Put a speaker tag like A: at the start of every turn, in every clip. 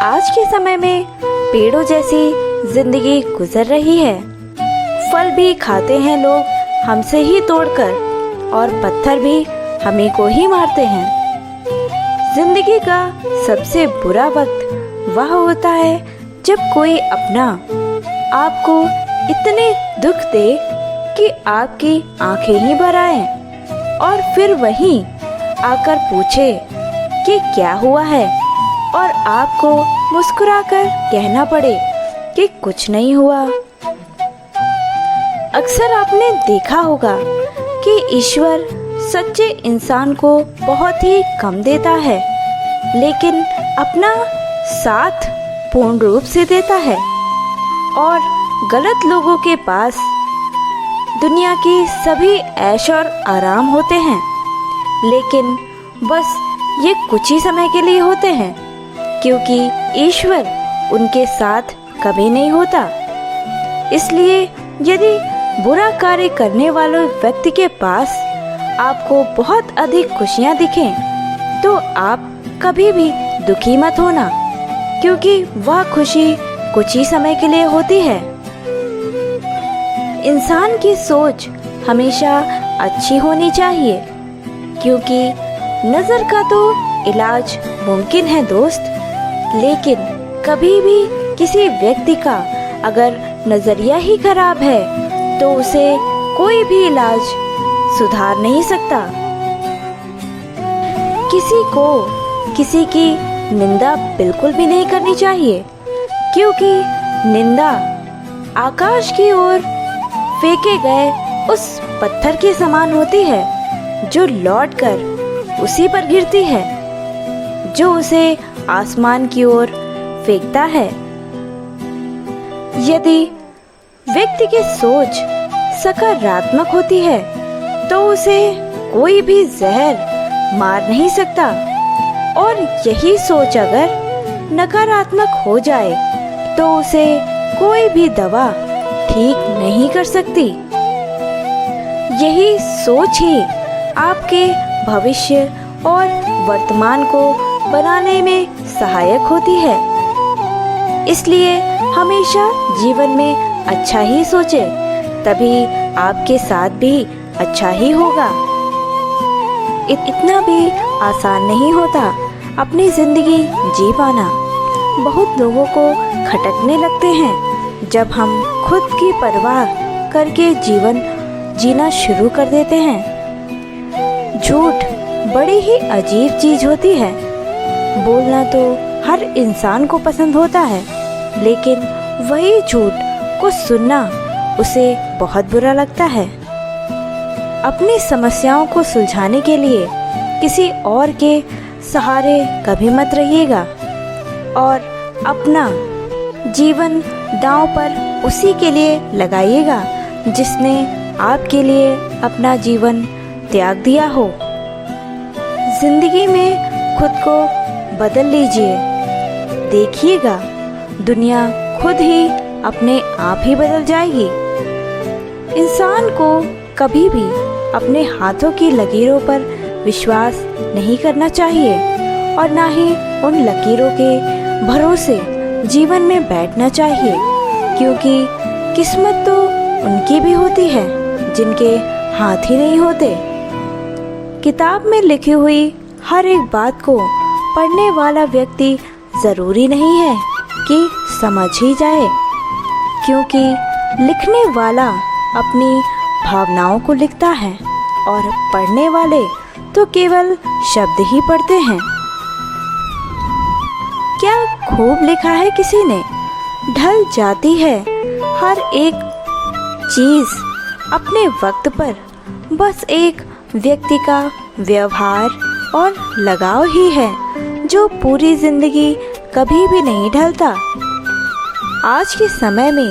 A: आज के समय में पेड़ों जैसी जिंदगी गुजर रही है। फल भी खाते हैं लोग हमसे ही तोड़कर, और पत्थर भी हमें को ही मारते हैं। जिंदगी का सबसे बुरा वक्त वह होता है जब कोई अपना आपको इतने दुख दे कि आपकी आंखें ही भर आएं, और फिर वहीं आकर पूछे कि क्या हुआ है, और आपको मुस्कुराकर कहना पड़े कि कुछ नहीं हुआ। अक्सर आपने देखा होगा कि ईश्वर सच्चे इंसान को बहुत ही कम देता है, लेकिन अपना साथ पूर्ण रूप से देता है। और गलत लोगों के पास दुनिया की सभी ऐश और आराम होते हैं, लेकिन बस ये कुछ ही समय के लिए होते हैं, क्योंकि ईश्वर उनके साथ कभी नहीं होता। इसलिए यदि बुरा कार्य करने वाले व्यक्ति के पास आपको बहुत अधिक खुशियां दिखें, तो आप कभी भी दुखी मत होना, क्योंकि वह खुशी कुछ ही समय के लिए होती है। इंसान की सोच हमेशा अच्छी होनी चाहिए, क्योंकि नज़र का तो इलाज मुमकिन है दोस्त, लेकिन कभी भी किसी व्यक्ति का अगर नज़रिया ही खराब है तो उसे कोई भी इलाज सुधार नहीं सकता। किसी को किसी की निंदा बिल्कुल भी नहीं करनी चाहिए, क्योंकि निंदा आकाश की ओर फेंके गए उस पत्थर के समान होती है जो लौटकर उसी पर गिरती है जो उसे आसमान की ओर फेंकता है। यदि व्यक्ति की सोच सकारात्मक होती है तो उसे कोई भी जहर मार नहीं सकता, और यही सोच अगर नकारात्मक हो जाए तो उसे कोई भी दवा ठीक नहीं कर सकती। यही सोच ही आपके भविष्य और वर्तमान को बनाने में सहायक होती है। इसलिए हमेशा जीवन में अच्छा ही सोचे, तभी आपके साथ भी अच्छा ही होगा। इतना भी आसान नहीं होता अपनी जिंदगी जी पाना। बहुत लोगों को खटकने लगते हैं जब हम खुद की परवाह करके जीवन जीना शुरू कर देते हैं। झूठ बड़ी ही अजीब चीज होती है। बोलना तो हर इंसान को पसंद होता है, लेकिन वही झूठ को सुनना उसे बहुत बुरा लगता है। अपनी समस्याओं को सुलझाने के लिए किसी और के सहारे कभी मत रहिएगा, और अपना जीवन दांव पर उसी के लिए लगाइएगा जिसने आपके लिए अपना जीवन त्याग दिया हो। जिंदगी में खुद को बदल लीजिए, देखिएगा दुनिया खुद ही अपने आप ही बदल जाएगी। इंसान को कभी भी अपने हाथों की लकीरों पर विश्वास नहीं करना चाहिए, और ना ही उन लकीरों के भरोसे जीवन में बैठना चाहिए, क्योंकि किस्मत तो उनकी भी होती है जिनके हाथ ही नहीं होते। किताब में लिखी हुई हर एक बात को पढ़ने वाला व्यक्ति जरूरी नहीं है कि समझ ही जाए, क्योंकि लिखने वाला अपनी भावनाओं को लिखता है और पढ़ने वाले तो केवल शब्द ही पढ़ते हैं। क्या खूब लिखा है किसी ने, ढल जाती है हर एक चीज अपने वक्त पर। बस एक व्यक्ति का व्यवहार और लगाव ही है जो पूरी जिंदगी कभी भी नहीं ढलता। आज के समय में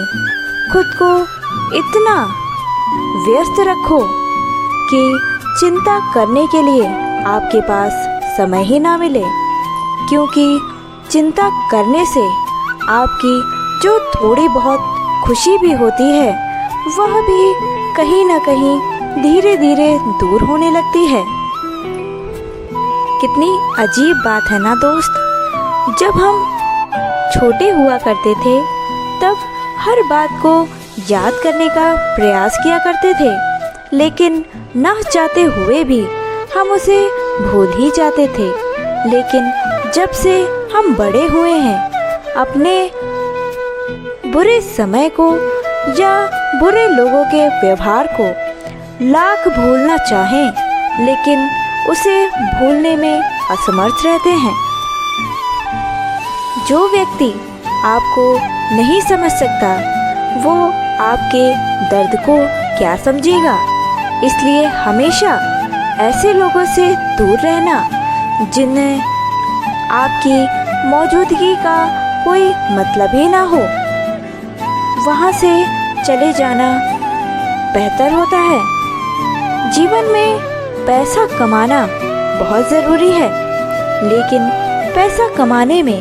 A: खुद को इतना व्यस्त रखो कि चिंता करने के लिए आपके पास समय ही ना मिले, क्योंकि चिंता करने से आपकी जो थोड़ी बहुत खुशी भी होती है वह भी कहीं ना कहीं धीरे धीरे दूर होने लगती है। कितनी अजीब बात है ना दोस्त, जब हम छोटे हुआ करते थे तब हर बात को याद करने का प्रयास किया करते थे, लेकिन न चाहते हुए भी हम उसे भूल ही जाते थे। लेकिन जब से हम बड़े हुए हैं, अपने बुरे समय को या बुरे लोगों के व्यवहार को लाख भूलना चाहें, लेकिन उसे भूलने में असमर्थ रहते हैं। जो व्यक्ति आपको नहीं समझ सकता, वो आपके दर्द को क्या समझेगा। इसलिए हमेशा ऐसे लोगों से दूर रहना जिन्हें आपकी मौजूदगी का कोई मतलब ही ना हो, वहाँ से चले जाना बेहतर होता है। जीवन में पैसा कमाना बहुत ज़रूरी है, लेकिन पैसा कमाने में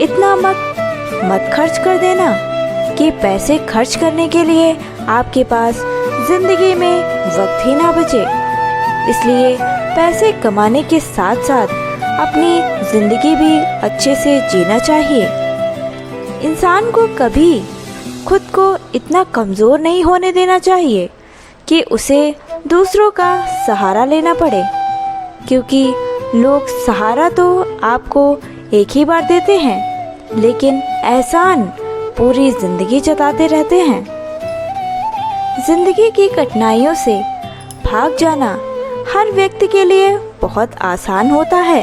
A: इतना मत खर्च कर देना कि पैसे खर्च करने के लिए आपके पास ज़िंदगी में वक्त ही ना बचे। इसलिए पैसे कमाने के साथ साथ अपनी ज़िंदगी भी अच्छे से जीना चाहिए। इंसान को कभी खुद को इतना कमज़ोर नहीं होने देना चाहिए कि उसे दूसरों का सहारा लेना पड़े, क्योंकि लोग सहारा तो आपको एक ही बार देते हैं, लेकिन एहसान पूरी ज़िंदगी जताते रहते हैं। ज़िंदगी की कठिनाइयों से भाग जाना हर व्यक्ति के लिए बहुत आसान होता है,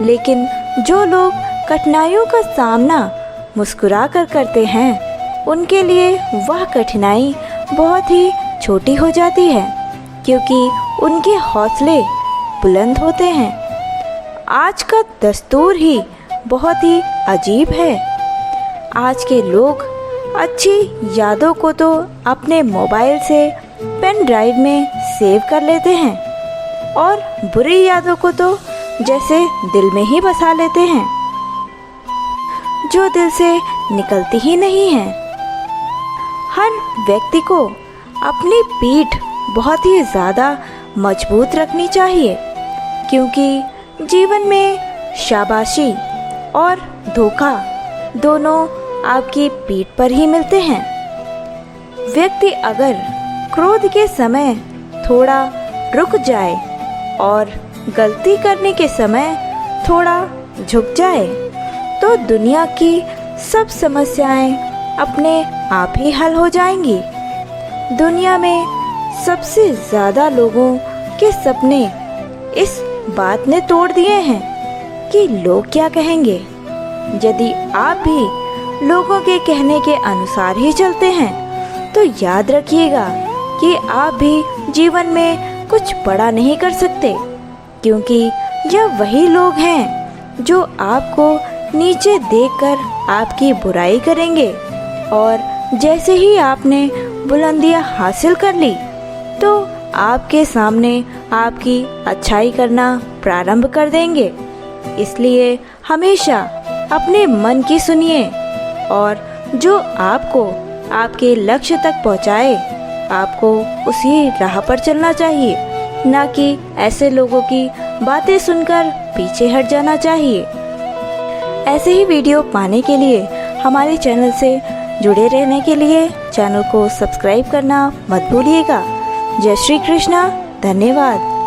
A: लेकिन जो लोग कठिनाइयों का सामना मुस्कुरा कर करते हैं, उनके लिए वह कठिनाई बहुत ही छोटी हो जाती है, क्योंकि उनके हौसले बुलंद होते हैं। आज का दस्तूर ही बहुत ही अजीब है। आज के लोग अच्छी यादों को तो अपने मोबाइल से पेन ड्राइव में सेव कर लेते हैं और बुरी यादों को तो जैसे दिल में ही बसा लेते हैं, जो दिल से निकलती ही नहीं है। हर व्यक्ति को अपनी पीठ बहुत ही ज़्यादा मजबूत रखनी चाहिए, क्योंकि जीवन में शाबाशी और धोखा दोनों आपकी पीठ पर ही मिलते हैं। व्यक्ति अगर क्रोध के समय थोड़ा रुक जाए और गलती करने के समय थोड़ा झुक जाए, तो दुनिया की सब समस्याएं अपने आप ही हल हो जाएंगी। दुनिया में सबसे ज़्यादा लोगों के सपने इस बात ने तोड़ दिए हैं कि लोग क्या कहेंगे। यदि आप भी लोगों के कहने के अनुसार ही चलते हैं, तो याद रखिएगा कि आप भी जीवन में कुछ बड़ा नहीं कर सकते, क्योंकि यह वही लोग हैं जो आपको नीचे देखकर आपकी बुराई करेंगे, और जैसे ही आपने बुलंदियां हासिल कर ली, तो आपके सामने आपकी अच्छाई करना प्रारंभ कर देंगे। इसलिए हमेशा अपने मन की सुनिए, और जो आपको आपके लक्ष्य तक पहुंचाए, आपको उसी राह पर चलना चाहिए, ना कि ऐसे लोगों की बातें सुनकर पीछे हट जाना चाहिए। ऐसे ही वीडियो पाने के लिए हमारे चैनल से जुड़े रहने के लिए चैनल को सब्सक्राइब करना मत भूलिएगा। जय श्री कृष्णा, धन्यवाद।